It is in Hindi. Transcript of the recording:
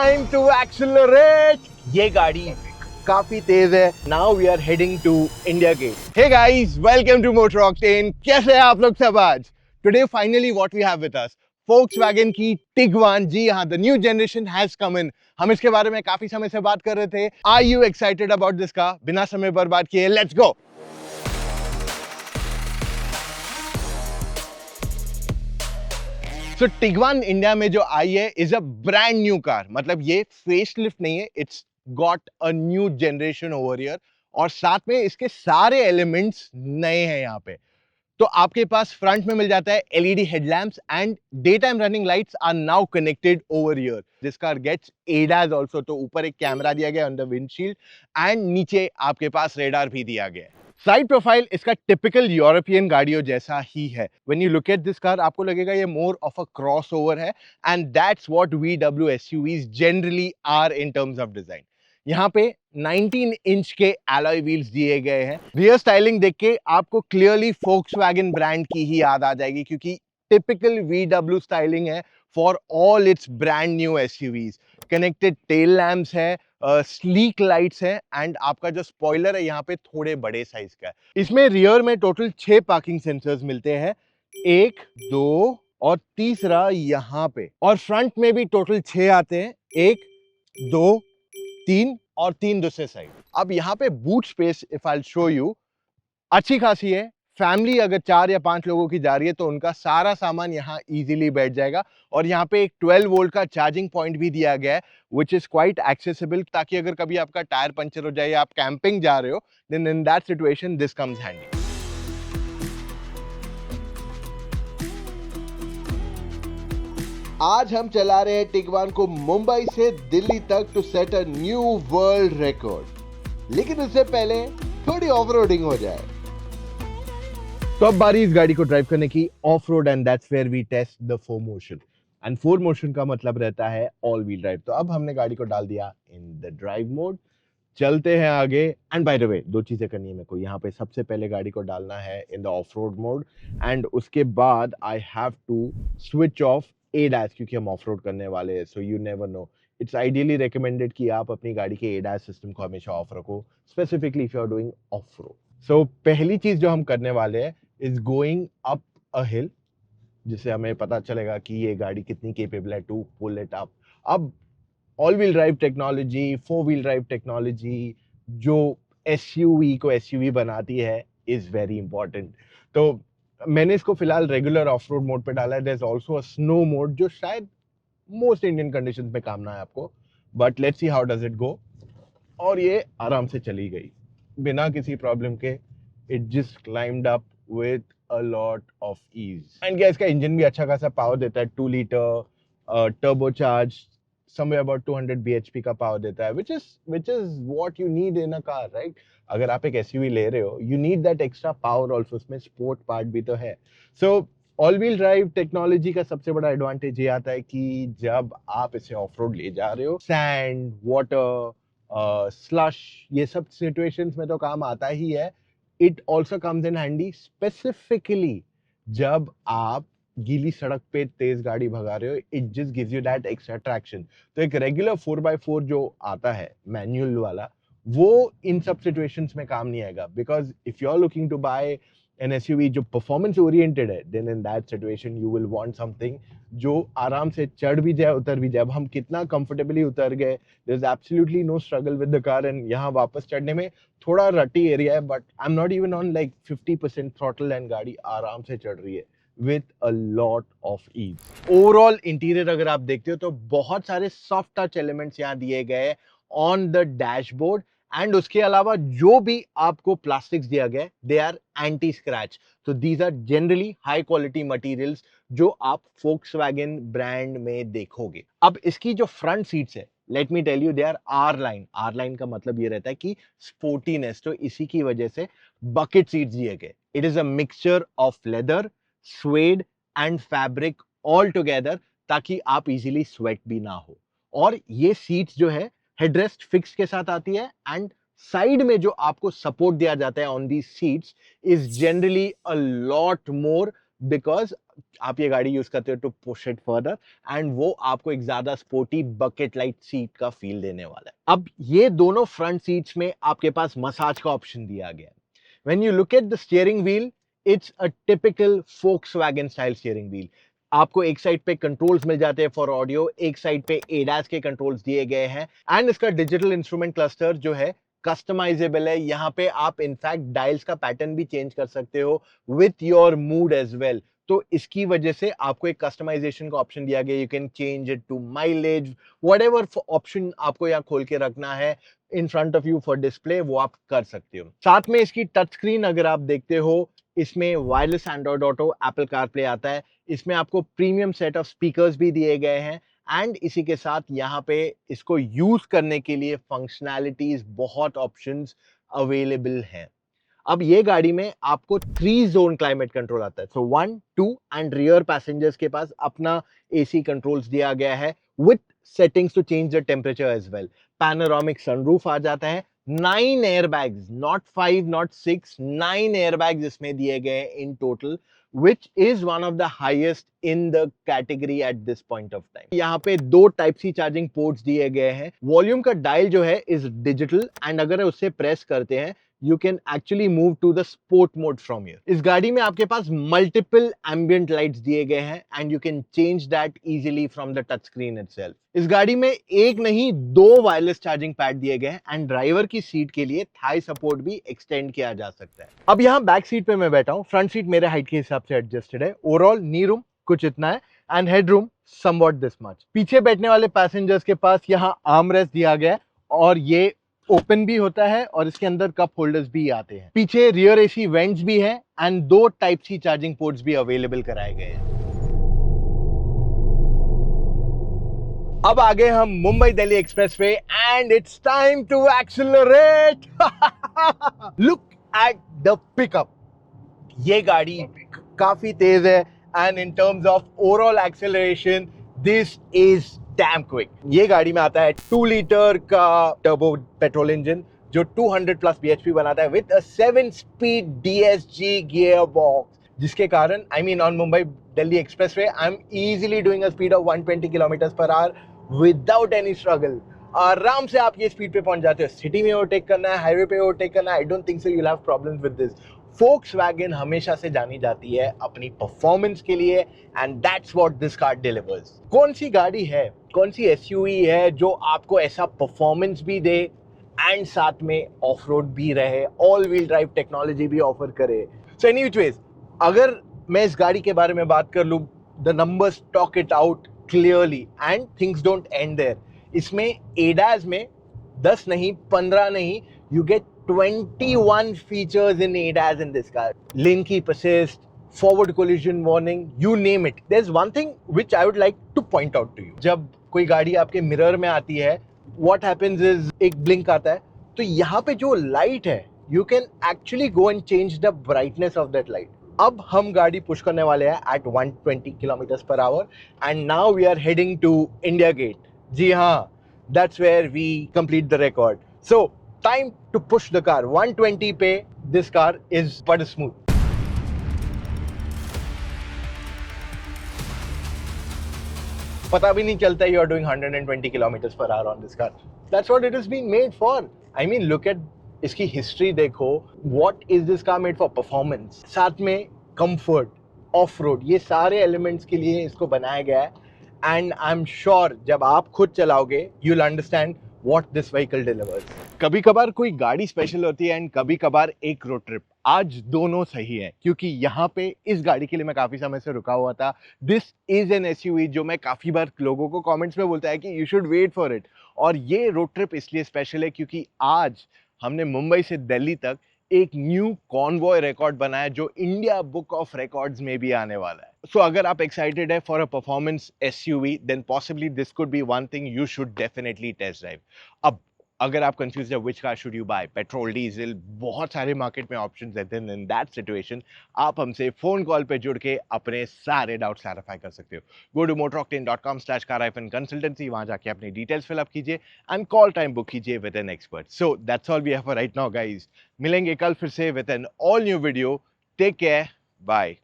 Time to accelerate. ये गाड़ी काफी तेज है। Now we are heading to India Gate. Hey guys, welcome to Motor Octane. कैसे हैं आप लोग सब आज? Today finally what we have with us, Volkswagen की टिगवान। जी हाँ, the new generation has come in. हम इसके बारे में काफी समय से बात कर रहे थे। Are you excited about this car? बिना समय बर्बाद किए लेट्स गो। सो टिगवान इंडिया में जो आई है is a brand new car. मतलब ये फेसलिफ्ट नहीं है, it's got a new generation over here. और साथ में इसके सारे एलिमेंट्स नए हैं यहाँ पे। तो आपके पास फ्रंट में मिल जाता है LED headlamps and day time running lights are now connected over here. This car gets ADAS also. तो ऊपर एक कैमरा दिया गया ऑन द विंडशील्ड एंड नीचे आपके पास रेडार भी दिया गया है। साइड प्रोफाइल इसका टिपिकल यूरोपियन गाड़ियों जैसा ही है। When you look at this car आपको लगेगा ये मोर ऑफ अ क्रॉसओवर है and that's what VW SUVs generally are in terms of design. यहाँ पे 19 इंच के alloy व्हील्स दिए गए हैं। रियर स्टाइलिंग देख के आपको क्लियरली Volkswagen ब्रांड की ही याद आ जाएगी, क्योंकि टिपिकल VW स्टाइलिंग है for all it's brand new SUVs। Connected tail lamps है, स्लीक लाइट्स है एंड आपका जो स्पॉइलर है यहाँ पे थोड़े बड़े साइज का है। इसमें रियर में टोटल 6 पार्किंग सेंसर्स मिलते हैं, 1, 2 और तीसरा यहाँ पे। और फ्रंट में भी टोटल 6 आते हैं, 1, 2, 3 और 3 दूसरे साइड। अब यहाँ पे boot space if I show you अच्छी खासी है। फैमिली अगर 4 या 5 लोगों की जा रही है तो उनका सारा सामान यहाँ इजीली बैठ जाएगा। और यहाँ पे एक 12 वोल्ट का चार्जिंग पॉइंट भी दिया गया है विच इज क्वाइट एक्सेसिबल, ताकि अगर कभी आपका टायर पंचर हो जाए या आप कैंपिंग जा रहे हो then in that situation this comes handy. आज हम चला रहे हैं टिगवान को मुंबई से दिल्ली तक to set a new world record. लेकिन उससे पहले थोड़ी ऑफ रोडिंग हो जाए। तो अब बारी इस गाड़ी को ड्राइव करने की off road and that's where we test the 4Motion। And 4Motion का मतलब रहता है ऑल व्हील ड्राइव। तो अब हमने गाड़ी को डाल दिया इन द ड्राइव मोड। चलते हैं आगे। एंड बाय द वे 2 चीजें करनी है मेरे को। यहाँ पे सबसे पहले गाड़ी को डालना है in the off road mode and उसके बाद I have to switch off ADAS, क्योंकि हम ऑफ रोड करने वाले हैं। So you never know, it's ideally recommended कि आप अपनी गाड़ी के ADAS सिस्टम को हमेशा ऑफ रखो, specifically if you are doing off road. So पहली चीज जो हम करने वाले हैं is going up a hill, जिससे हमें पता चलेगा कि ये गाड़ी कितनी केपेबल है टू पुल इट अप। अब all wheel drive technology, 4 wheel drive technology जो SUV को SUV बनाती है इज वेरी इंपॉर्टेंट। तो मैंने इसको फिलहाल रेगुलर ऑफ रोड मोड पे डाला है। There is also a snow mode जो शायद मोस्ट इंडियन कंडीशंस में काम ना है आपको, but let's see how does it go. और ये आराम से चली गई बिना किसी प्रॉब्लम के। It just climbed up with a lot of ease. And इसका इंजन भी अच्छा खासा पावर देता है, 2 litre turbocharge, somewhere about 200 bhp का पावर देता है, which is what you need in a car, right? अगर आप एक SUV ले रहे हो, you need that extra power also। उसमें स्पोर्ट पार्ट भी तो है। So all wheel drive technology का सबसे बड़ा एडवांटेज ये आता है कि जब आप इसे ऑफ रोड ले जा रहे हो, सैंड, वाटर, स्लश, ये सब सिचुएशंस में तो काम आता ही है। It also comes in handy specifically जब आप गीली सड़क पे तेज गाड़ी भगा रहे हो। It just gives you that extra traction. तो एक रेगुलर 4x4 जो आता है मैनुअल वाला, वो इन सब सिचुएशंस में काम नहीं आएगा। Because if you are looking to buy an SUV जो परफॉर्मेंस ओरिएंटेड है, then in that situation you will want something जो आराम से चढ़ भी जाए उतर भी जाए। अब हम कितना कंफर्टेबली उतर गए, there is absolutely no struggle with the car. And यहाँ वापस चढ़ने में थोड़ा रटी एरिया है, but I am not even on like 50% throttle and गाड़ी आराम से चढ़ रही है with a lot of ease. Overall interior अगर आप देखते हो तो बहुत सारे सॉफ्ट टच एलिमेंट्स यहाँ दिए गए ऑन द डैशबोर्ड। एंड उसके अलावा जो भी आपको प्लास्टिक्स दिया गया है दे आर एंटी स्क्रैच। तो these are generally high quality materials जो आप Volkswagen ब्रांड में देखोगे। अब इसकी जो फ्रंट सीट्स है, let me tell you, they are R-line। R-line का मतलब ये रहता है कि स्पोर्टीनेस। तो इसी की वजह से बकेट सीट्स दिए गए। It is a mixture of leather, suede and fabric all together, ताकि आप इजीली स्वेट भी ना हो। और ये सीट्स जो है हेडरेस्ट फिक्स के साथ आती है एंड साइड में जो आपको सपोर्ट दिया जाता है on the seats is generally a lot more, because आप ये गाड़ी यूज करते हो to push it further, and वो आपको एक ज्यादा स्पोर्टी बकेट लाइट सीट का फील देने वाला है। अब ये दोनों फ्रंट सीट्स में आपके पास मसाज का ऑप्शन दिया गया है। When you look at the steering wheel, it's a typical Volkswagen style steering wheel. आपको एक साइड पे कंट्रोल्स मिल जाते हैं फॉर ऑडियो, एक साइड पे एडास के कंट्रोल्स दिए गए हैं, एंड इसका डिजिटल इंस्ट्रूमेंट क्लस्टर जो है कस्टमाइजेबल है। यहाँ पे आप इनफैक्ट डायल्स का पैटर्न भी चेंज कर सकते हो with your mood as well. तो इसकी वजह से आपको एक कस्टमाइजेशन का ऑप्शन दिया गया। You can change it to mileage, whatever option आपको यहाँ खोल के रखना है in front of you for display, वो आप कर सकते हो। साथ में इसकी टच स्क्रीन अगर आप देखते हो, इसमें wireless Android auto, Apple CarPlay आता है। इसमें आपको प्रीमियम सेट ऑफ स्पीकर्स भी दिए गए हैं, एंड इसी के साथ यहाँ पे इसको यूज करने के लिए फंक्शनैलिटीज, बहुत ऑप्शंस अवेलेबल हैं। अब ये गाड़ी में आपको 3 जोन क्लाइमेट कंट्रोल आता है। सो 1, 2 एंड रियर पैसेंजर्स के पास अपना एसी कंट्रोल्स दिया गया है with settings to change the temperature as well. Panoramic sunroof आ जाता है। 9 एयरबैग्स, नॉट 5 नॉट 6, 9 एयरबैग्स इसमें दिए गए in total, which is one of the highest in the category at this point of time. यहाँ पे 2 टाइप सी चार्जिंग पोर्ट्स दिए गए हैं। वॉल्यूम का डायल जो है इज डिजिटल, एंड अगर उससे प्रेस करते हैं you can actually move to the sport mode from here. इस गाड़ी में आपके पास multiple ambient lights दिए गए हैं, and you can change that easily from the touch screen itself. इस गाड़ी में एक नहीं 2 वायरलेस चार्जिंग पैड दिए गए हैं, एंड ड्राइवर की सीट के लिए थाई सपोर्ट भी एक्सटेंड किया जा सकता है। अब यहाँ बैक सीट पे मैं बैठा हूँ, फ्रंट सीट मेरे हाइट के हिसाब से एडजस्टेड है। ओवरऑल नी रूम कुछ इतना है, and head room somewhat this much. पीछे बैठने वाले पैसेंजर्स के पास यहाँ आर्म रेस्ट दिया गया है, और ये ओपन भी होता है, और इसके अंदर कप होल्डर्स भी आते हैं। पीछे रियर एसी वेंट्स भी हैं, and 2 type C charging ports भी अवेलेबल कराए गए हैं। अब आगे हम Mumbai Delhi expressway, and it's time to accelerate. Look at the pickup. ये गाड़ी काफी तेज है, and in terms of overall acceleration this is damn quick. ये गाड़ी में आता है 2 लीटर का टर्बो पेट्रोल इंजन जो 200 प्लस bhp बनाता है with a 7 speed DSG gear box, जिसके कारण on Mumbai Delhi expressway I am easily doing a speed of 120 kilometre per hour without any struggle. आराम से आप ये स्पीड पे पहुंच जाते हो। सिटी में ओवरटेक करना है, हाईवे पे ओवरटेक करना है, I don't think so you will have problems with this. Volkswagen हमेशा से जानी जाती है अपनी परफॉर्मेंस के लिए, and that's what this car delivers. कौन सी गाड़ी है, कौन सी SUV है जो आपको ऐसा परफॉर्मेंस भी दे एंड साथ में ऑफ रोड भी रहे, ऑल व्हील ड्राइव टेक्नोलॉजी भी ऑफर करे। सो एनी व्हिच वेज, अगर मैं इस गाड़ी के बारे में बात कर लूं, the numbers talk it out clearly, and things don't end there. इसमें एडास में 10 नहीं, 15 नहीं, you get 21 features in ADAS in this car. Lane keep assist, forward collision warning, you name it. There's one thing which I would like to point out to you. जब कोई गाड़ी आपके मिरर में आती है, what happens is एक blink आता है, तो यहाँ पे जो लाइट है, you can actually go and change the brightness of that light. अब हम गाड़ी पुश करने वाले हैं at 120 kilometers per hour, and now we are heading to India Gate. जी हाँ, that's where we complete the record. So time to push the car. 120 पे this car is but smooth. पता भी नहीं चलता you are doing 120 kilometers per hour on this car. That's what it has been made for. Look at इसकी हिस्ट्री देखो. What is this car made for? Performance. साथ में comfort, off-road, ये सारे elements के लिए इसको बनाया गया है. And I'm sure जब आप खुद चलाओगे you'll understand what this vehicle delivers. कभी कभार कोई गाड़ी स्पेशल होती है, एंड कभी कभार एक रोड ट्रिप। आज दोनों सही है, क्योंकि यहाँ पे इस गाड़ी के लिए मैं काफी समय से रुका हुआ था। दिस इज एन SUV जो मैं काफी बार लोगों को कमेंट्स में बोलता है कि you should wait for it. और ये रोड ट्रिप इसलिए स्पेशल है क्योंकि आज हमने मुंबई से दिल्ली तक एक न्यू कॉन्वॉय रिकॉर्ड बनाया जो इंडिया बुक ऑफ रिकॉर्ड्स में भी आने वाला है। सो अगर आप एक्साइटेड है for a performance SUV, then possibly this could be one thing you should definitely test drive. अब अगर आप कंफ्यूज है which car should you buy, petrol, diesel, बहुत सारे मार्केट में ऑप्शंस हैं, देन इन दैट सिचुएशन आप हमसे फोन कॉल पे जुड़ के अपने सारे डाउट्स क्लैरिफाई कर सकते हो। गो टू motoroctane.com/car-consultancy, वहां जाके अपनी डिटेल्स फिलअप कीजिए एंड कॉल टाइम बुक कीजिए with an expert. So that's all we have for right now guys. मिलेंगे कल फिर से with an all new video. Take care, bye.